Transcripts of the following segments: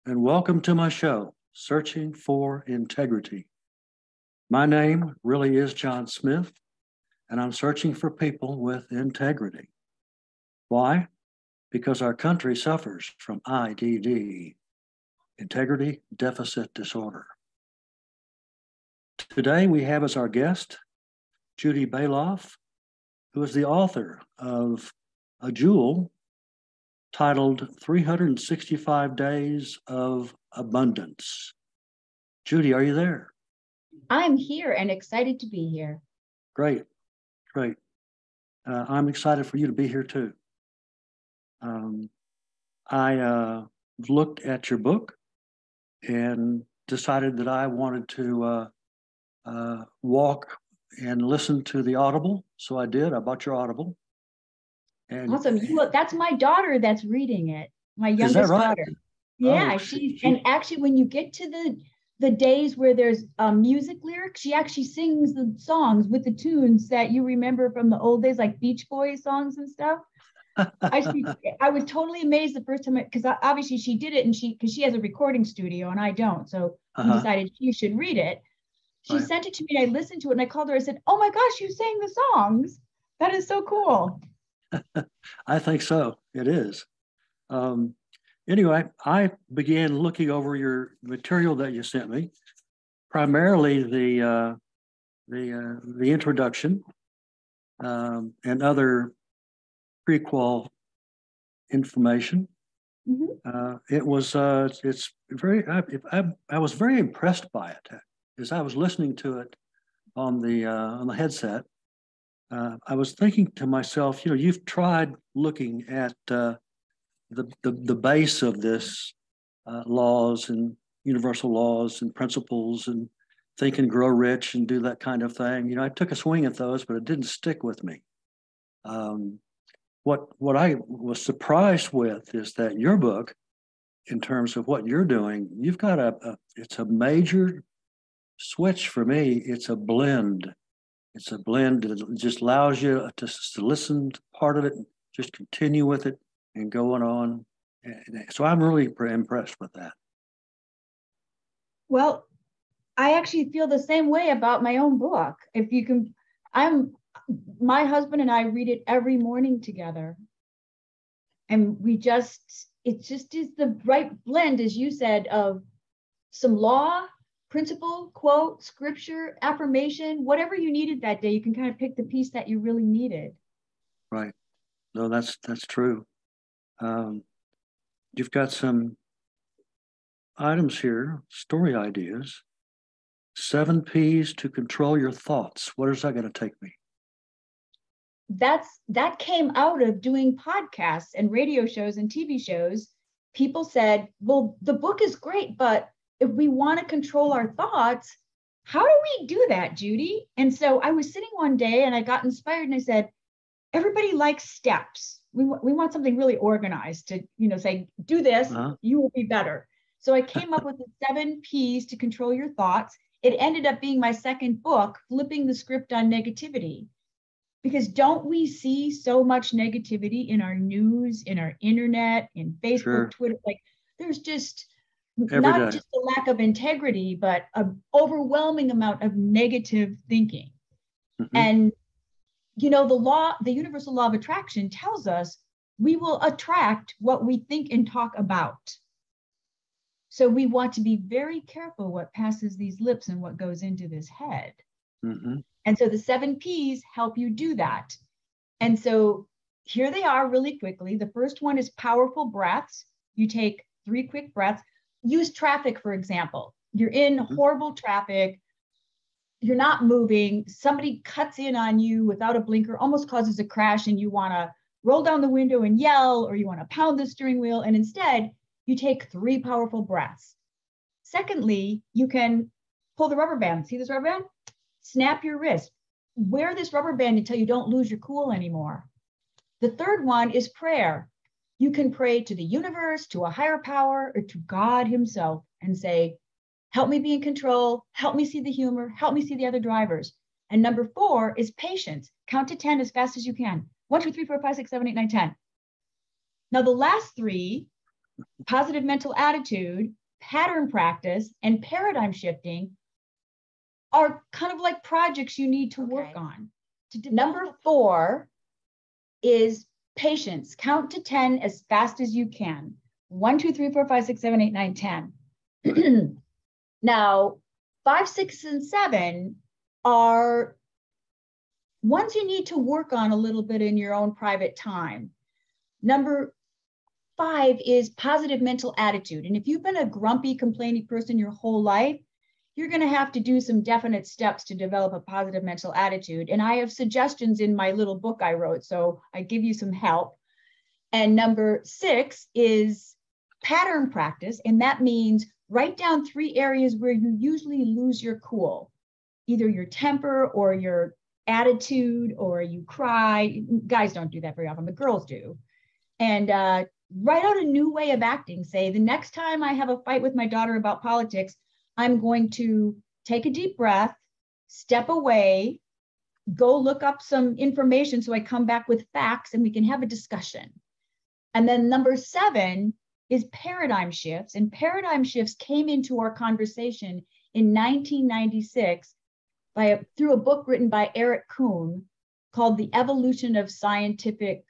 and welcome to my show, Searching for Integrity. My name really is John Smith, and I'm searching for people with integrity. Why? Because our country suffers from IDD, Integrity Deficit Disorder. Today we have as our guest Judy Balloff, who is the author of a jewel titled 365 Days of Abundance. Judy, are you there? I'm here and excited to be here. Great. I'm excited for you to be here too. I looked at your book and decided that I wanted to walk and listen to the Audible. So I did. I bought your Audible. And awesome. That's my daughter that's reading it. My youngest is that right? daughter. Yeah, and actually when you get to the days where there's music lyrics, she actually sings the songs with the tunes that you remember from the old days, like Beach Boys songs and stuff. I was totally amazed the first time, because obviously she did it, and because she has a recording studio and I don't, so we decided she should read it. She sent it to me and I listened to it and I called her. I said, "Oh my gosh, you sang the songs. That is so cool." I think so. It is. Anyway, I began looking over your material that you sent me, primarily the introduction and other prequel information. Mm-hmm. It's very. I was very impressed by it as I was listening to it on the headset. I was thinking to myself, you've tried looking at the base of this laws and universal laws and principles and Think and Grow Rich and do that kind of thing. I took a swing at those, but it didn't stick with me. What I was surprised with is that your book, in terms of what you're doing, you've got it's a major switch for me. It's a blend. It's a blend that just allows you to listen to part of it, and just continue with it and going on. So I'm really impressed with that. Well, I actually feel the same way about my own book. My husband and I read it every morning together. And it just is the right blend, as you said, of some law, principle, quote, scripture, affirmation, whatever you needed that day. You can kind of pick the piece that you really needed. Right. No, that's true. You've got some items here, story ideas. 7 P's to control your thoughts. What is that going to take me? That came out of doing podcasts and radio shows and TV shows. People said, well, the book is great, but if we want to control our thoughts, how do we do that, Judy? And so I was sitting one day and I got inspired and I said, everybody likes steps. We want something really organized to, say, do this, you will be better. So I came up with the 7 P's to control your thoughts. It ended up being my second book, flipping the script on negativity. Because don't we see so much negativity in our news, in our internet, in Facebook, sure. Twitter? Like there's just not just a lack of integrity, but an overwhelming amount of negative thinking. Mm-hmm. And, the universal law of attraction tells us we will attract what we think and talk about. So we want to be very careful what passes these lips and what goes into this head. Mm-hmm. And so the 7 P's help you do that. And so here they are really quickly. The first one is powerful breaths. You take 3 quick breaths. Use traffic, for example. You're in horrible traffic. You're not moving. Somebody cuts in on you without a blinker, almost causes a crash, and you want to roll down the window and yell, or you want to pound the steering wheel. And instead, you take 3 powerful breaths. Secondly, you can pull the rubber band. See this rubber band? Snap your wrist. Wear this rubber band until you don't lose your cool anymore. The third one is prayer. You can pray to the universe, to a higher power, or to God himself and say, help me be in control, help me see the humor, help me see the other drivers. And number 4 is patience. Count to 10 as fast as you can. 1, 2, 3, 4, 5, 6, 7, 8, 9, 10. Now the last 3 positive mental attitude, pattern practice, and paradigm shifting are kind of like projects you need to work on. Number 4 is patience. Count to 10 as fast as you can. 1, 2, 3, 4, 5, 6, 7, 8, 9, 10. Now, 5, 6, and 7 are ones you need to work on a little bit in your own private time. Number 5 is positive mental attitude. And if you've been a grumpy, complaining person your whole life, you're going to have to do some definite steps to develop a positive mental attitude. And I have suggestions in my little book I wrote, so I give you some help. And number 6 is pattern practice. And that means write down 3 areas where you usually lose your cool, either your temper or your attitude, or you cry. Guys don't do that very often, but girls do. And write out a new way of acting. Say, the next time I have a fight with my daughter about politics, I'm going to take a deep breath, step away, go look up some information so I come back with facts and we can have a discussion. And then number 7 is paradigm shifts. And paradigm shifts came into our conversation in 1996 through a book written by Eric Kuhn called The Evolution of Scientific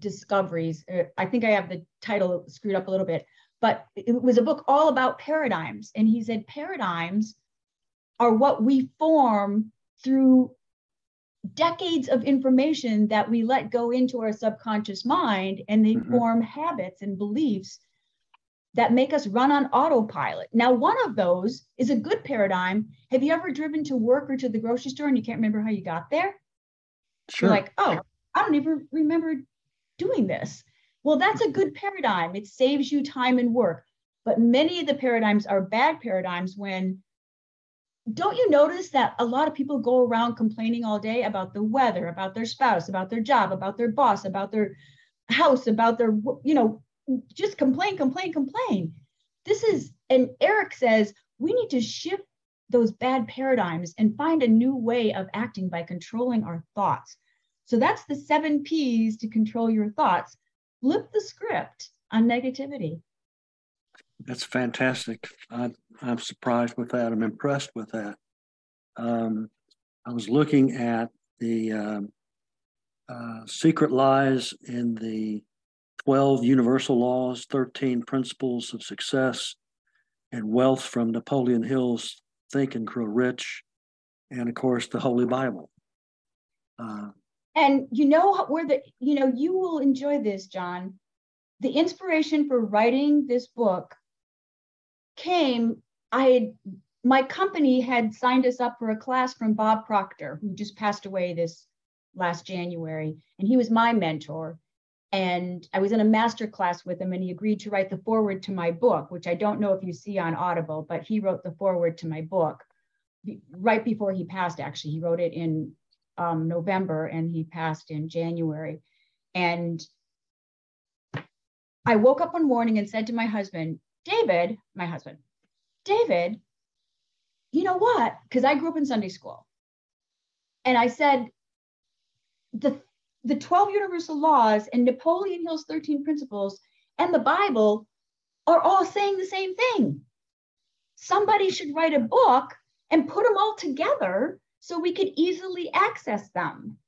Discoveries. I think I have the title screwed up a little bit, but it was a book all about paradigms. And he said paradigms are what we form through decades of information that we let go into our subconscious mind, and they form habits and beliefs that make us run on autopilot. Now, one of those is a good paradigm. Have you ever driven to work or to the grocery store and you can't remember how you got there? Sure. You're like, oh, I don't even remember doing this. Well, that's a good paradigm. It saves you time and work. But many of the paradigms are bad paradigms when, don't you notice that a lot of people go around complaining all day about the weather, about their spouse, about their job, about their boss, about their house, about their, just complain. And Eric says, we need to shift those bad paradigms and find a new way of acting by controlling our thoughts. So that's the 7 P's to control your thoughts. Flip the script on negativity. That's fantastic. I'm surprised with that. I'm impressed with that. I was looking at the secret lies in the 12 universal laws, 13 principles of success, and wealth from Napoleon Hill's Think and Grow Rich, and of course, the Holy Bible. And you will enjoy this, John. The inspiration for writing this book came, my company had signed us up for a class from Bob Proctor, who just passed away this last January, and he was my mentor. And I was in a master class with him, and he agreed to write the foreword to my book, which I don't know if you see on Audible, but he wrote the foreword to my book right before he passed, actually. He wrote it in November, and he passed in January. And I woke up one morning and said to my husband, David, you know what? Because I grew up in Sunday school. And I said, the 12 universal laws and Napoleon Hill's 13 principles and the Bible are all saying the same thing. Somebody should write a book and put them all together so we could easily access them.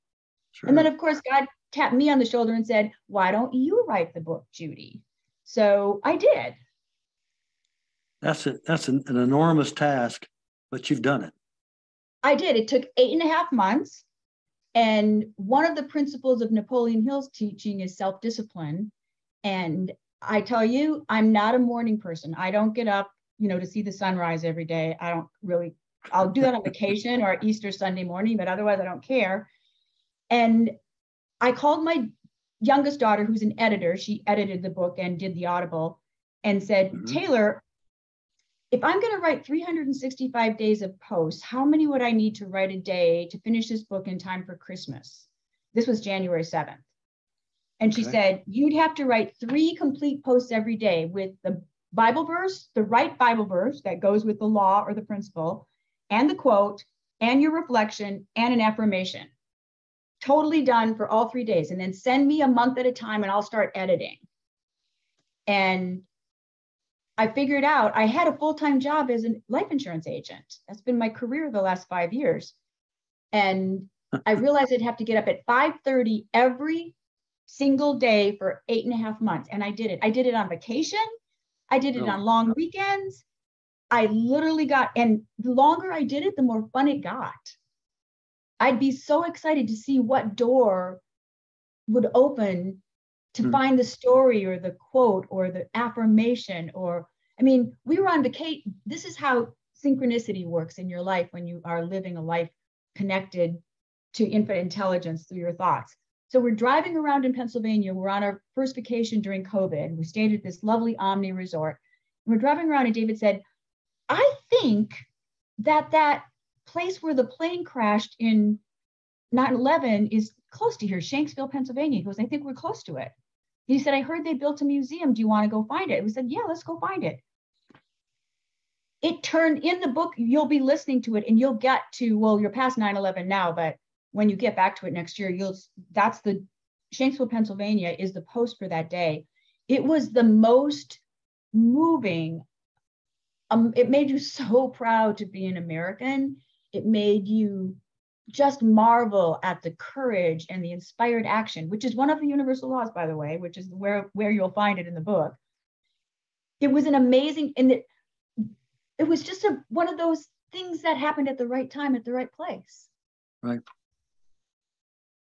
Sure. And then, of course, God tapped me on the shoulder and said, why don't you write the book, Judy? So I did. That's an enormous task, but you've done it. I did. It took 8.5 months. And one of the principles of Napoleon Hill's teaching is self-discipline. And I tell you, I'm not a morning person. I don't get up, to see the sunrise every day. I'll do that on vacation or Easter Sunday morning, but otherwise I don't care. And I called my youngest daughter, who's an editor. She edited the book and did the Audible, and said, Taylor, if I'm going to write 365 days of posts, how many would I need to write a day to finish this book in time for Christmas? This was January 7th. And she said, you'd have to write 3 complete posts every day with the Bible verse, the right Bible verse that goes with the law or the principle, and the quote, and your reflection, and an affirmation. Totally done for all 3 days. And then send me a month at a time and I'll start editing. And I figured out I had a full-time job as a life insurance agent. That's been my career the last 5 years. And I realized I'd have to get up at 5:30 every single day for 8.5 months. And I did it. I did it on vacation. I did it on long weekends. I literally got, and the longer I did it, the more fun it got. I'd be so excited to see what door would open to find the story or the quote or the affirmation. Or, I mean, we were on vacation. This is how synchronicity works in your life when you are living a life connected to infinite intelligence through your thoughts. So we're driving around in Pennsylvania. We're on our first vacation during COVID. We stayed at this lovely Omni resort. We're driving around and David said, I think that place where the plane crashed in 9/11 is close to here, Shanksville, Pennsylvania. He goes, I think we're close to it. He said, I heard they built a museum. Do you want to go find it? We said, yeah, let's go find it. It turned in the book. You'll be listening to it and you'll get to, well, you're past 9/11 now, but when you get back to it next year, that's the Shanksville, Pennsylvania is the post for that day. It was the most moving. It made you so proud to be an American. It made you just marvel at the courage and the inspired action, which is one of the universal laws, by the way, which is where you'll find it in the book. It was an amazing, and it was just one of those things that happened at the right time, at the right place. Right.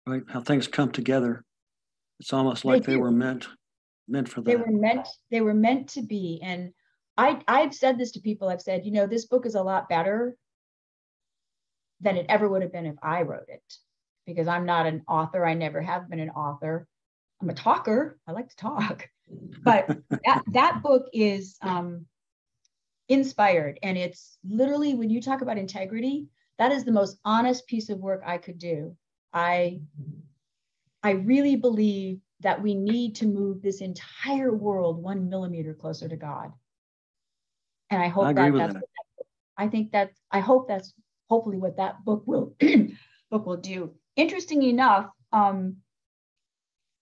Right. How things come together. It's almost like they were meant for that. They were meant to be. And I've said this to people. I've said, this book is a lot better than it ever would have been if I wrote it, because I'm not an author. I never have been an author. I'm a talker. I like to talk. But that book is inspired. And it's literally, when you talk about integrity, that is the most honest piece of work I could do. I really believe that we need to move this entire world 1 millimeter closer to God. And I hope I hope that's hopefully what that book will do. Interesting enough,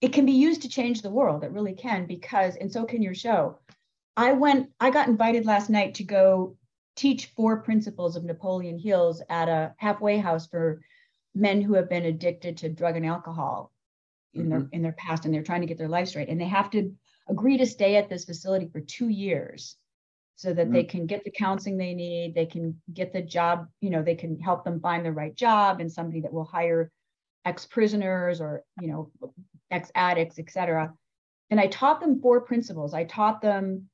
it can be used to change the world. It really can, because, and so can your show. I got invited last night to go teach 4 principles of Napoleon Hill's at a halfway house for men who have been addicted to drug and alcohol in their past, and they're trying to get their life straight. And they have to agree to stay at this facility for 2 years so that they can get the counseling they need. They can get the job, they can help them find the right job and somebody that will hire ex-prisoners or, ex-addicts, etc. And I taught them 4 principles. I taught them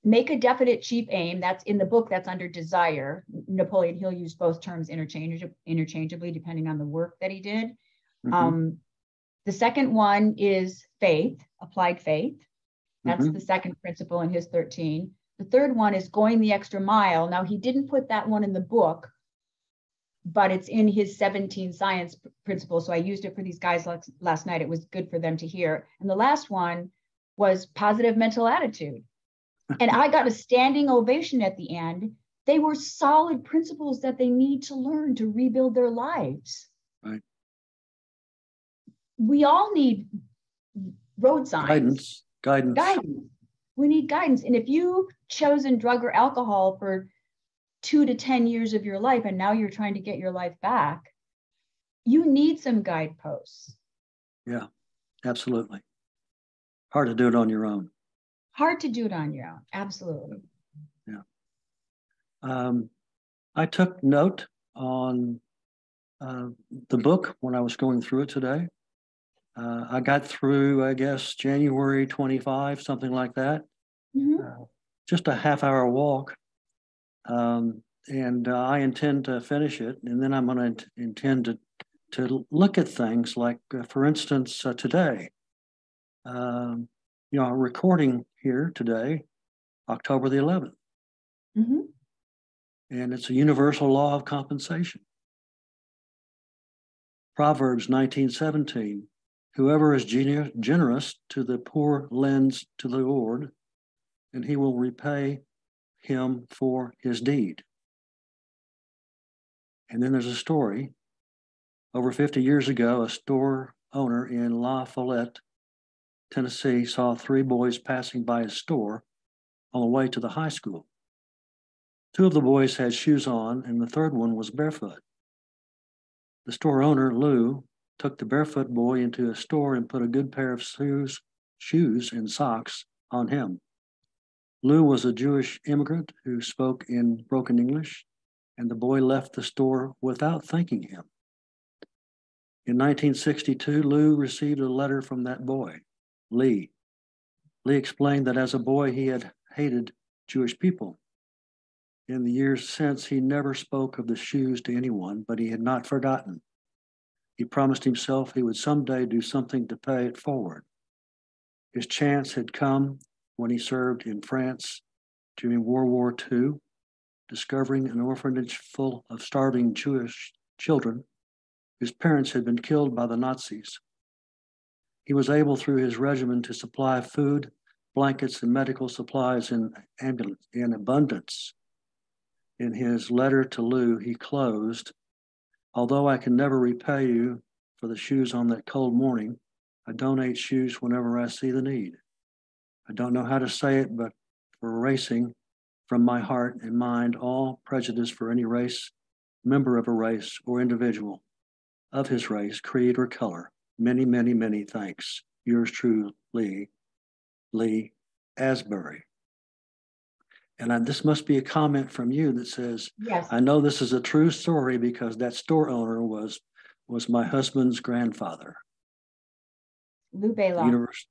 make a definite chief aim. That's in the book. That's under desire. Napoleon Hill used both terms interchangeably depending on the work that he did. The second one is faith, applied faith. That's the second principle in his 13. The third one is going the extra mile. Now, he didn't put that one in the book, but it's in his 17 science principles. So I used it for these guys last night. It was good for them to hear. And the last one was positive mental attitude. And I got a standing ovation at the end. They were solid principles that they need to learn to rebuild their lives. Right. We all need road signs. Guidance. We need guidance. And if you've chosen drug or alcohol for 2 to 10 years of your life, and now you're trying to get your life back, you need some guideposts. Yeah, absolutely. Hard to do it on your own. Hard to do it on your own. Absolutely. Yeah. I took note on the book when I was going through it today. I got through, I guess, January 25, something like that. Just a half-hour walk. And I intend to finish it. And then I'm going to intend to look at things like, for instance, today. I'm recording here today, October the 11th. And it's a universal law of compensation. Proverbs 19:17. Whoever is generous to the poor lends to the Lord, and he will repay him for his deed. And then there's a story. Over 50 years ago, a store owner in La Follette, Tennessee, saw 3 boys passing by his store on the way to the high school. Two of the boys had shoes on, and the third one was barefoot. The store owner, Lou, took the barefoot boy into a store and put a good pair of shoes and socks on him. Lou was a Jewish immigrant who spoke in broken English, and the boy left the store without thanking him. In 1962, Lou received a letter from that boy, Lee. Lee explained that as a boy, he had hated Jewish people. In the years since, he never spoke of the shoes to anyone, but he had not forgotten. He promised himself he would someday do something to pay it forward. His chance had come when he served in France during World War II, discovering an orphanage full of starving Jewish children whose parents had been killed by the Nazis. He was able, through his regiment, to supply food, blankets, and medical supplies in abundance. In his letter to Lou, he closed, "Although I can never repay you for the shoes on that cold morning, I donate shoes whenever I see the need. I don't know how to say it, but for erasing from my heart and mind all prejudice for any race, member of a race, or individual of his race, creed, or color. Many, many, many thanks. Yours truly, Lee Asbury." And this must be a comment from you that says, yes, I know this is a true story because that store owner was my husband's grandfather. Lou Balloff.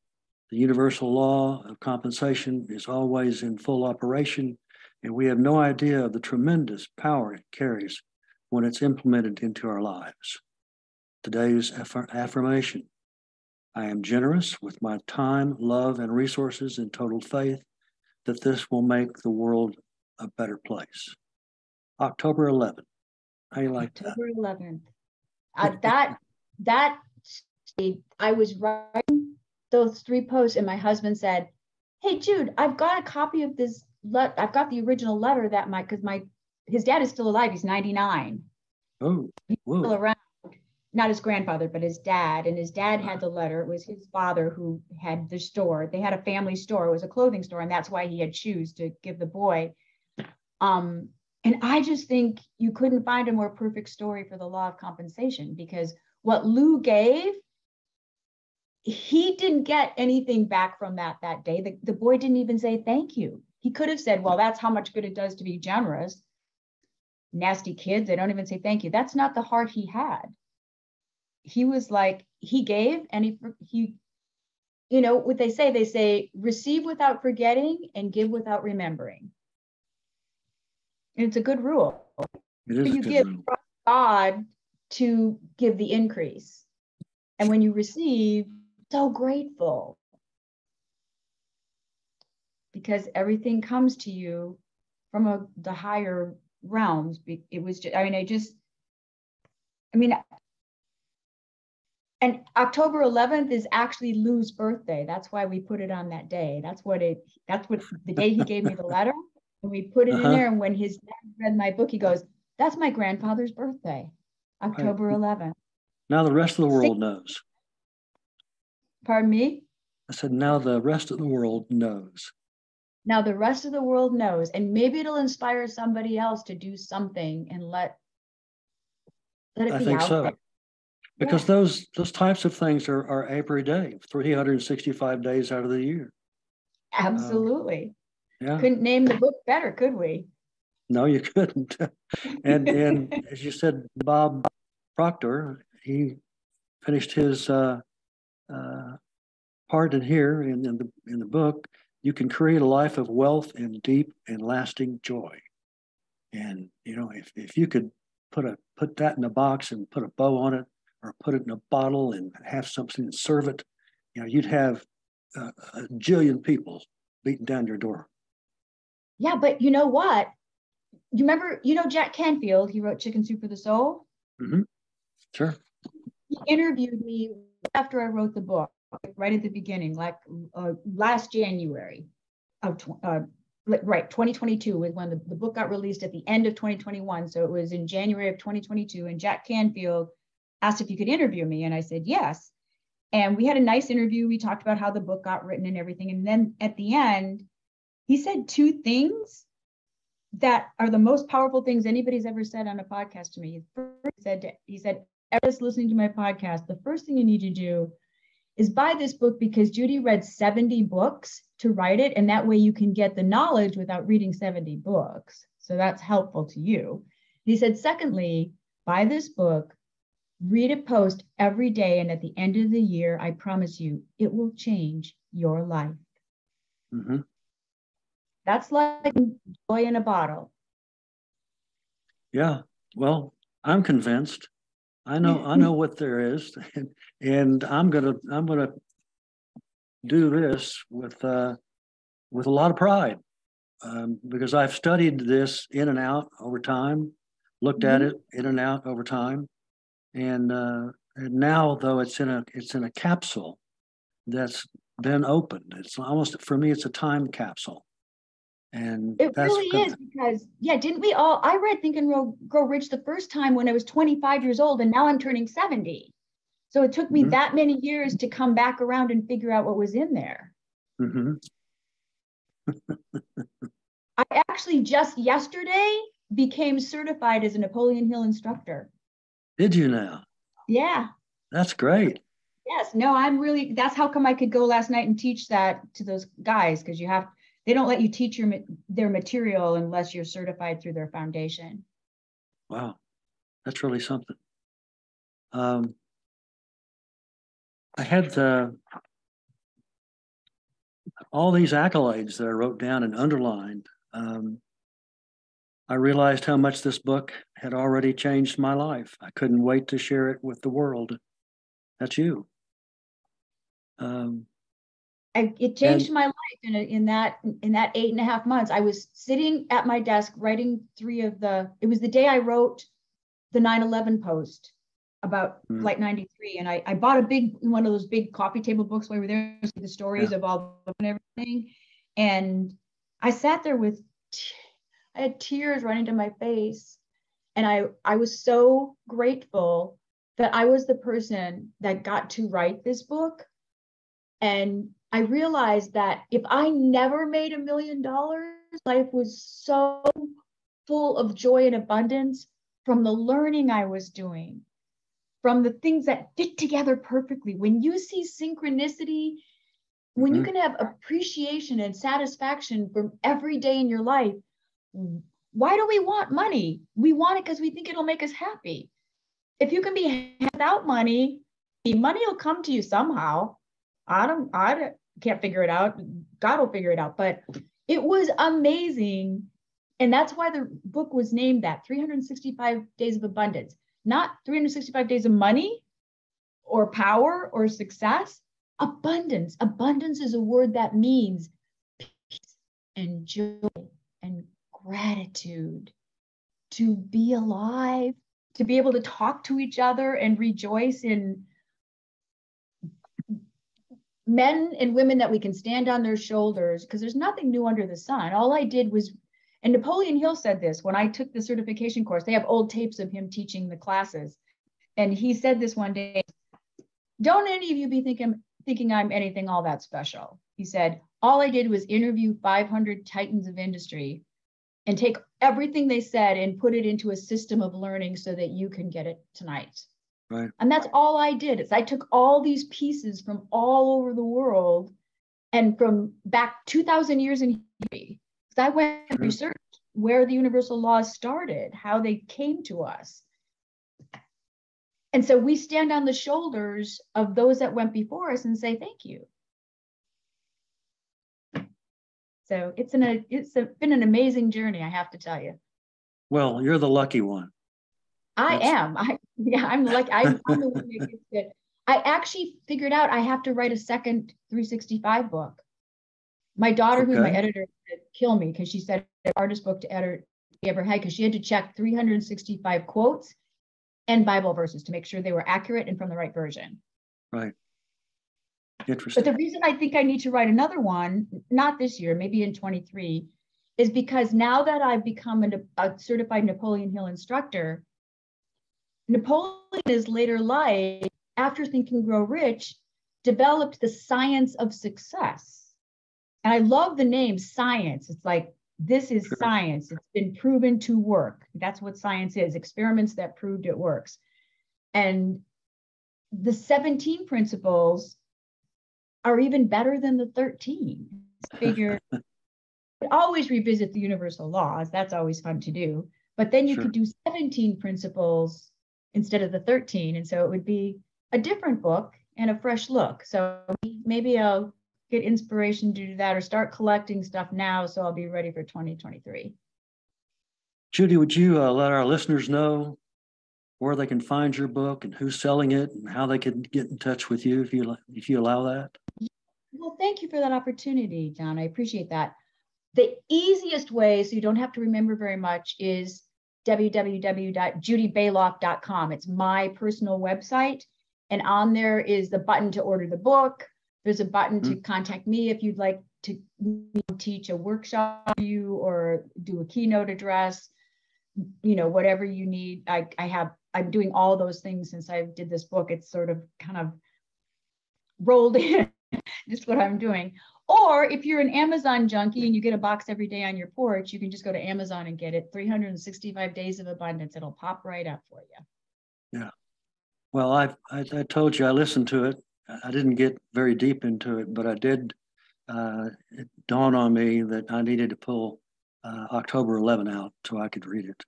The universal law of compensation is always in full operation, and we have no idea of the tremendous power it carries when it's implemented into our lives. Today's affirmation: I am generous with my time, love, and resources in total faith that this will make the world a better place. October 11th. How you like October that? 11th. That I was writing those 3 posts, and my husband said, "Hey, Jude, I've got a copy of this. I've got the original letter that his dad is still alive. He's 99. Oh, he's whoa. Still around. Not his grandfather, but his dad. And his dad had the letter. It was his father who had the store. They had a family store. It was a clothing store, and that's why he had shoes to give the boy. And I just think you couldn't find a more perfect story for the law of compensation, because what Lou gave, he didn't get anything back from that day. The boy didn't even say thank you. He could have said, well, that's how much good it does to be generous. Nasty kids, they don't even say thank you. That's not the heart he had. He was like, he gave, and he, you know what they say, receive without forgetting and give without remembering. And it's a good rule. It is you a good give rule. God to give the increase. And when you receive, so grateful. Because everything comes to you from the higher realms. It was just, and October 11th is actually Lou's birthday. That's why we put it on that day. That's what the day he gave me the letter, and we put it in there. And when his dad read my book, he goes, "That's my grandfather's birthday, October 11th. Now the rest of the world knows. Pardon me? I said, now the rest of the world knows. Now the rest of the world knows, and maybe it'll inspire somebody else to do something and let it be out there. Because those types of things are every day, 365 days out of the year. Absolutely. Yeah. Couldn't name the book better, could we? No, you couldn't. and as you said, Bob Proctor, he finished his part in here in the book. You can create a life of wealth and deep and lasting joy. And if you could put that in a box and put a bow on it, or put it in a bottle and have something and serve it, you'd have a jillion people beating down your door. Yeah, but you know what? You remember, Jack Canfield, he wrote Chicken Soup for the Soul? Mm-hmm. Sure. He interviewed me after I wrote the book, right at the beginning, like last January of 2022 was when the book got released at the end of 2021. So it was in January of 2022, and Jack Canfield asked if you could interview me, and I said yes. And we had a nice interview. We talked about how the book got written and everything. And then at the end, he said two things that are the most powerful things anybody's ever said on a podcast to me. He said, everyone's listening to my podcast, the first thing you need to do is buy this book, because Judy read 70 books to write it. And that way you can get the knowledge without reading 70 books. So that's helpful to you. He said, secondly, buy this book, read a post every day. And at the end of the year, I promise you, it will change your life. Mm-hmm. That's like joy in a bottle. Yeah. Well, I'm convinced. I know what there is, and I'm gonna do this with a lot of pride, because I've studied this in and out over time, looked at it in and out over time, and now though it's in a capsule that's been opened. It's almost, for me, it's a time capsule. And it really is, because didn't we all, I read Think and Grow Rich the first time when I was 25 years old, and now I'm turning 70. So it took me that many years to come back around and figure out what was in there. Mm-hmm. I actually just yesterday became certified as a Napoleon Hill instructor. Did you now? Yeah. That's great. Yes. No, that's how come I could go last night and teach that to those guys, because they don't let you teach their material unless you're certified through their foundation. Wow. That's really something. I had all these accolades that I wrote down and underlined. I realized how much this book had already changed my life. I couldn't wait to share it with the world. That's you. It changed my life in that 8.5 months. I was sitting at my desk writing it was the day I wrote the 9/11 post about Flight 93. And I bought one of those big coffee table books while we were there, the stories of all and everything. And I sat there I had tears running to my face. And I was so grateful that I was the person that got to write this book. And I realized that if I never made $1 million, life was so full of joy and abundance from the learning I was doing, from the things that fit together perfectly. When you see synchronicity, when you can have appreciation and satisfaction from every day in your life, why do we want money? We want it because we think it'll make us happy. If you can be without money will come to you somehow. I can't figure it out. God will figure it out. But it was amazing. And that's why the book was named that, 365 Days of Abundance, not 365 days of money or power or success. Abundance. Abundance is a word that means peace and joy and gratitude, to be alive, to be able to talk to each other and rejoice in men and women that we can stand on their shoulders, because there's nothing new under the sun. All I did was, and Napoleon Hill said this when I took the certification course, they have old tapes of him teaching the classes. And he said this one day, don't any of you be thinking I'm anything all that special. He said, all I did was interview 500 titans of industry and take everything they said and put it into a system of learning so that you can get it tonight. Right. And that's all I did. Is I took all these pieces from all over the world and from back 2,000 years in history. So I went and researched where the universal laws started, how they came to us. And so we stand on the shoulders of those that went before us and say, thank you. So it's been an amazing journey, I have to tell you. Well, you're the lucky one. I'm like, I'm the one that gets it. I actually figured out I have to write a second 365 book. My daughter, who's my editor, would kill me because she said the hardest book to edit she ever had, because she had to check 365 quotes and Bible verses to make sure they were accurate and from the right version. Right. Interesting. But the reason I think I need to write another one, not this year, maybe in 23, is because now that I've become a certified Napoleon Hill instructor, Napoleon in his later life, after Think and Grow Rich, developed the science of success. And I love the name science. It's like, this is Sure. science. It's been proven to work. That's what science is, experiments that proved it works. And the 17 principles are even better than the 13. Figure, always revisit the universal laws. That's always fun to do. But then you Sure. could do 17 principles instead of the 13. And so it would be a different book and a fresh look. So maybe I'll get inspiration to do that or start collecting stuff now so I'll be ready for 2023. Judy, would you let our listeners know where they can find your book and who's selling it and how they can get in touch with you if you allow that? Well, thank you for that opportunity, John. I appreciate that. The easiest way, so you don't have to remember very much, is www.judyballoff.com. It's my personal website. And on there is the button to order the book. There's a button to contact me if you'd like to teach a workshop for you or do a keynote address, whatever you need. I'm doing all those things since I did this book. It's sort of kind of rolled in, just what I'm doing. Or if you're an Amazon junkie and you get a box every day on your porch, you can just go to Amazon and get it. 365 days of abundance. It'll pop right up for you. Yeah. Well, I told you I listened to it. I didn't get very deep into it, but I did. It dawned on me that I needed to pull October 11 out so I could read it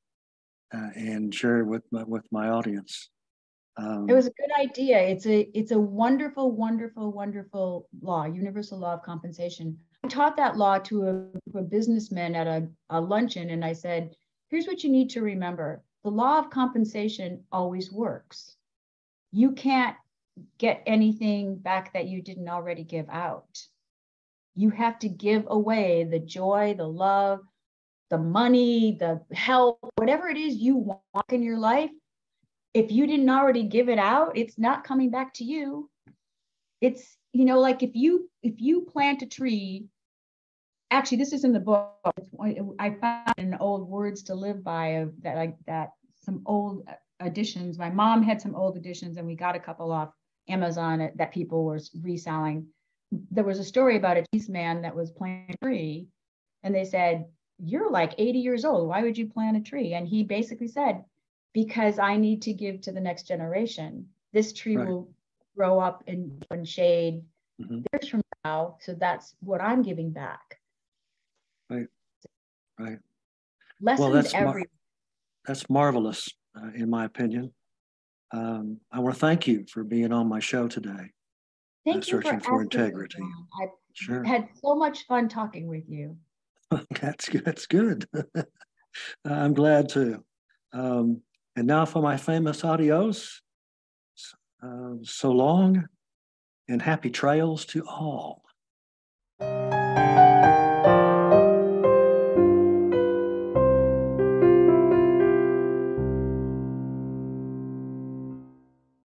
and share it with my audience. It was a good idea. It's a wonderful, wonderful, wonderful law, universal law of compensation. I taught that law to a businessman at a luncheon, and I said, here's what you need to remember. The law of compensation always works. You can't get anything back that you didn't already give out. You have to give away the joy, the love, the money, the help, whatever it is you want in your life. If you didn't already give it out, it's not coming back to you. It's, like if you plant a tree, actually, this is in the book. I found an old Words to Live By that some old editions. My mom had some old editions and we got a couple off Amazon that people were reselling. There was a story about a man that was planting a tree and they said, you're like 80 years old. Why would you plant a tree? And he basically said, because I need to give to the next generation. This tree will grow up in shade years from now. So that's what I'm giving back. Right. Lessons that's marvelous, in my opinion. I want to thank you for being on my show today. Thank you Searching for integrity. I've had so much fun talking with you. That's good. That's good. I'm glad to. And now for my famous adios. So long and happy trails to all.